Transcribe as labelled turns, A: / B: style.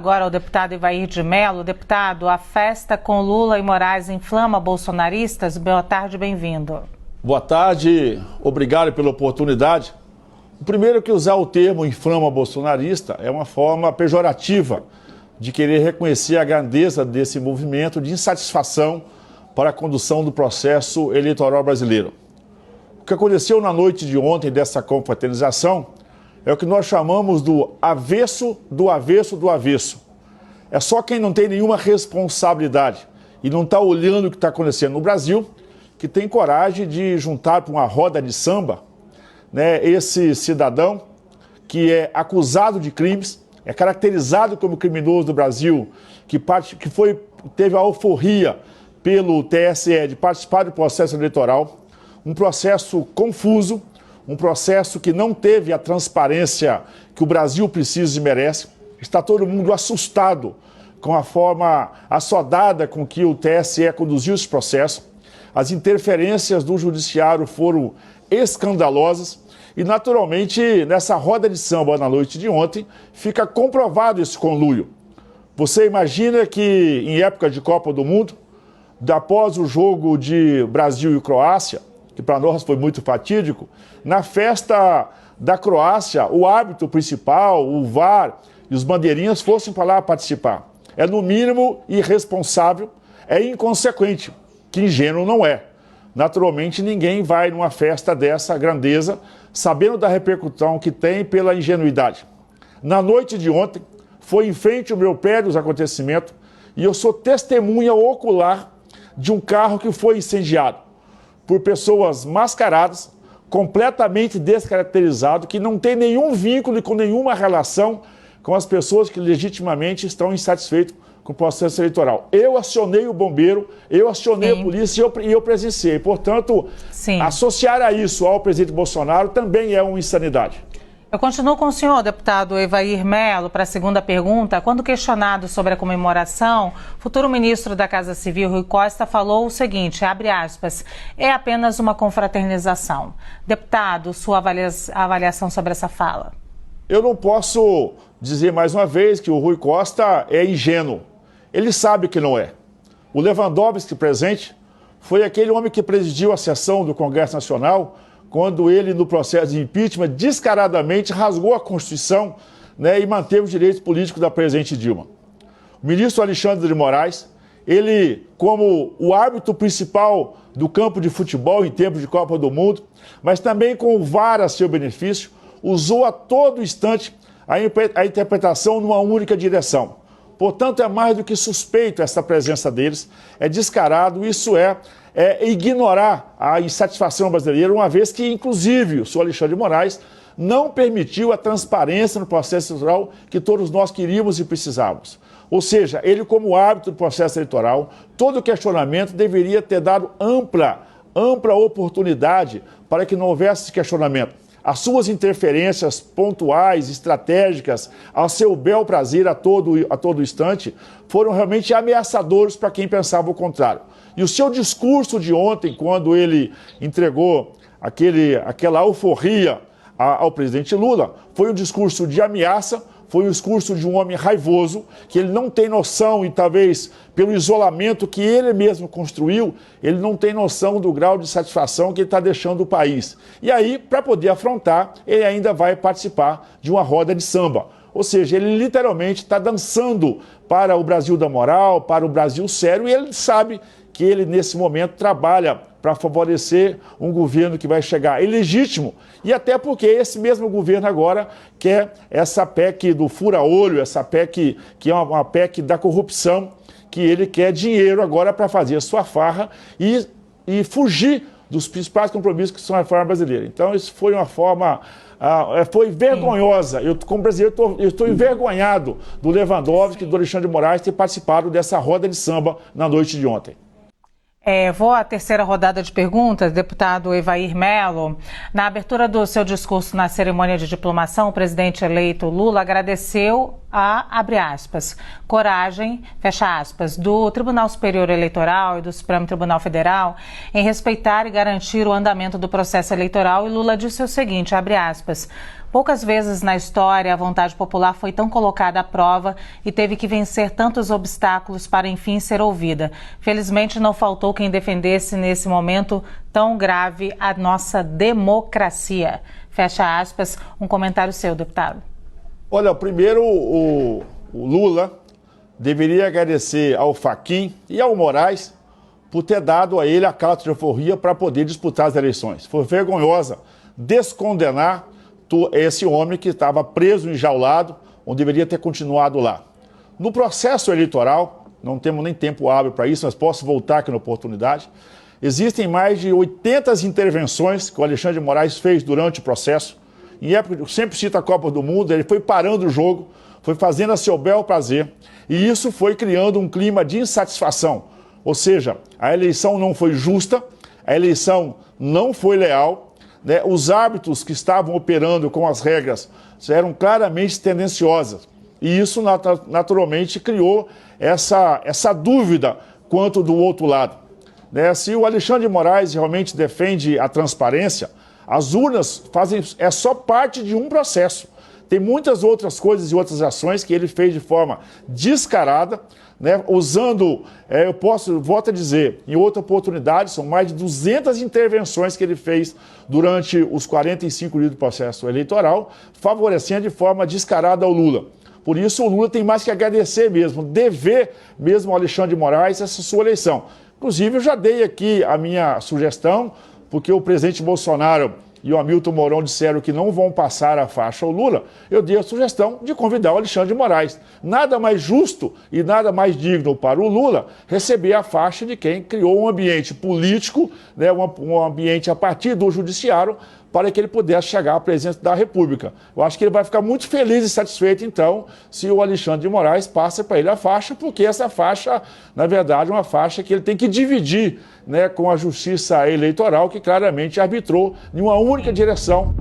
A: agora ao deputado Evair de Mello. Deputado, a festa com Lula e Moraes inflama bolsonaristas? Boa tarde, bem-vindo.
B: Boa tarde, obrigado pela oportunidade. O primeiro que usar o termo inflama bolsonarista é uma forma pejorativa de querer reconhecer a grandeza desse movimento de insatisfação para a condução do processo eleitoral brasileiro. O que aconteceu na noite de ontem dessa confraternização é o que nós chamamos do avesso do avesso do avesso. É só quem não tem nenhuma responsabilidade e não está olhando o que está acontecendo no Brasil que tem coragem de juntar para uma roda de samba, né, esse cidadão que é acusado de crimes, é caracterizado como criminoso do Brasil, teve a alforria pelo TSE de participar do processo eleitoral, um processo confuso, um processo que não teve a transparência que o Brasil precisa e merece. Está todo mundo assustado com a forma assodada com que o TSE conduziu esse processo. As interferências do judiciário foram escandalosas e, naturalmente, nessa roda de samba na noite de ontem, fica comprovado esse conluio. Você imagina que, em época de Copa do Mundo, após o jogo de Brasil e Croácia, que para nós foi muito fatídico, na festa da Croácia, o árbitro principal, o VAR e os bandeirinhas fossem para lá participar. É, no mínimo, irresponsável, é inconsequente, que ingênuo não é. Naturalmente, ninguém vai numa festa dessa grandeza, sabendo da repercussão que tem pela ingenuidade. Na noite de ontem, foi em frente ao meu prédio os acontecimentos e eu sou testemunha ocular de um carro que foi incendiado por pessoas mascaradas, completamente descaracterizado, que não tem nenhum vínculo e com nenhuma relação com as pessoas que legitimamente estão insatisfeitas com o processo eleitoral. Eu acionei o bombeiro, eu acionei a polícia e eu presenciei. Portanto, associar a isso ao presidente Bolsonaro também é uma insanidade.
A: Eu continuo com o senhor, deputado Evair Mello, para a segunda pergunta. Quando questionado sobre a comemoração, o futuro ministro da Casa Civil, Rui Costa, falou o seguinte, abre aspas, é apenas uma confraternização. Deputado, sua avaliação sobre essa fala?
B: Eu não posso dizer mais uma vez que o Rui Costa é ingênuo. Ele sabe que não é. O Lewandowski presente foi aquele homem que presidiu a sessão do Congresso Nacional quando ele, no processo de impeachment, descaradamente rasgou a Constituição, né, e manteve os direitos políticos da presidente Dilma. O ministro Alexandre de Moraes, ele, como o árbitro principal do campo de futebol em tempos de Copa do Mundo, mas também com o VAR a seu benefício, usou a todo instante a interpretação numa única direção. Portanto, é mais do que suspeito essa presença deles, é descarado, isso é ignorar a insatisfação brasileira, uma vez que, inclusive, o senhor Alexandre de Moraes não permitiu a transparência no processo eleitoral que todos nós queríamos e precisávamos. Ou seja, ele, como árbitro do processo eleitoral, todo questionamento deveria ter dado ampla oportunidade para que não houvesse questionamento. As suas interferências pontuais, estratégicas, ao seu bel prazer a todo instante, foram realmente ameaçadores para quem pensava o contrário. E o seu discurso de ontem, quando ele entregou aquela alforria ao presidente Lula, foi um discurso de ameaça, foi um discurso de um homem raivoso, que ele não tem noção, e talvez pelo isolamento que ele mesmo construiu, ele não tem noção do grau de satisfação que ele está deixando o país. E aí, para poder afrontar, ele ainda vai participar de uma roda de samba. Ou seja, ele literalmente está dançando para o Brasil da moral, para o Brasil sério, e ele sabe que ele, nesse momento, trabalha para favorecer um governo que vai chegar ilegítimo, e até porque esse mesmo governo agora quer essa PEC do fura-olho, essa PEC que é uma PEC da corrupção, que ele quer dinheiro agora para fazer a sua farra e fugir dos principais compromissos que são a reforma brasileira. Então, isso foi uma forma... foi vergonhosa. Eu, como brasileiro, eu estou envergonhado do Lewandowski e do Alexandre de Moraes ter participado dessa roda de samba na noite de ontem.
A: Vou à terceira rodada de perguntas, deputado Evair Mello. Na abertura do seu discurso na cerimônia de diplomação, o presidente eleito Lula agradeceu a, abre aspas, coragem, fecha aspas, do Tribunal Superior Eleitoral e do Supremo Tribunal Federal em respeitar e garantir o andamento do processo eleitoral. E Lula disse o seguinte, abre aspas, poucas vezes na história a vontade popular foi tão colocada à prova e teve que vencer tantos obstáculos para enfim ser ouvida. Felizmente não faltou quem defendesse nesse momento tão grave a nossa democracia. Fecha aspas, um comentário seu, deputado.
B: Olha, primeiro o Lula deveria agradecer ao Fachin e ao Moraes por ter dado a ele a carta de alforria para poder disputar as eleições. Foi vergonhosa descondenar esse homem que estava preso, enjaulado, onde deveria ter continuado lá. No processo eleitoral, não temos nem tempo hábil para isso, mas posso voltar aqui na oportunidade, existem mais de 80 intervenções que o Alexandre de Moraes fez durante o processo. Em época, eu sempre cito a Copa do Mundo, ele foi parando o jogo, foi fazendo a seu bel prazer, e isso foi criando um clima de insatisfação. Ou seja, a eleição não foi justa, a eleição não foi leal, né? Os árbitros que estavam operando com as regras eram claramente tendenciosas. E isso naturalmente criou essa dúvida quanto do outro lado. Né? Se o Alexandre de Moraes realmente defende a transparência, as urnas é só parte de um processo. Tem muitas outras coisas e outras ações que ele fez de forma descarada, né, usando, volto a dizer, em outra oportunidade, são mais de 200 intervenções que ele fez durante os 45 dias do processo eleitoral, favorecendo de forma descarada ao Lula. Por isso o Lula tem mais que agradecer mesmo, dever mesmo ao Alexandre de Moraes essa sua eleição. Inclusive eu já dei aqui a minha sugestão, porque o presidente Bolsonaro e o Hamilton Mourão disseram que não vão passar a faixa ao Lula, eu dei a sugestão de convidar o Alexandre de Moraes. Nada mais justo e nada mais digno para o Lula receber a faixa de quem criou um ambiente político, né, um ambiente a partir do judiciário, para que ele pudesse chegar à presidência da República. Eu acho que ele vai ficar muito feliz e satisfeito, então, se o Alexandre de Moraes passa para ele a faixa, porque essa faixa, na verdade, é uma faixa que ele tem que dividir, né, com a Justiça Eleitoral, que claramente arbitrou em uma única direção.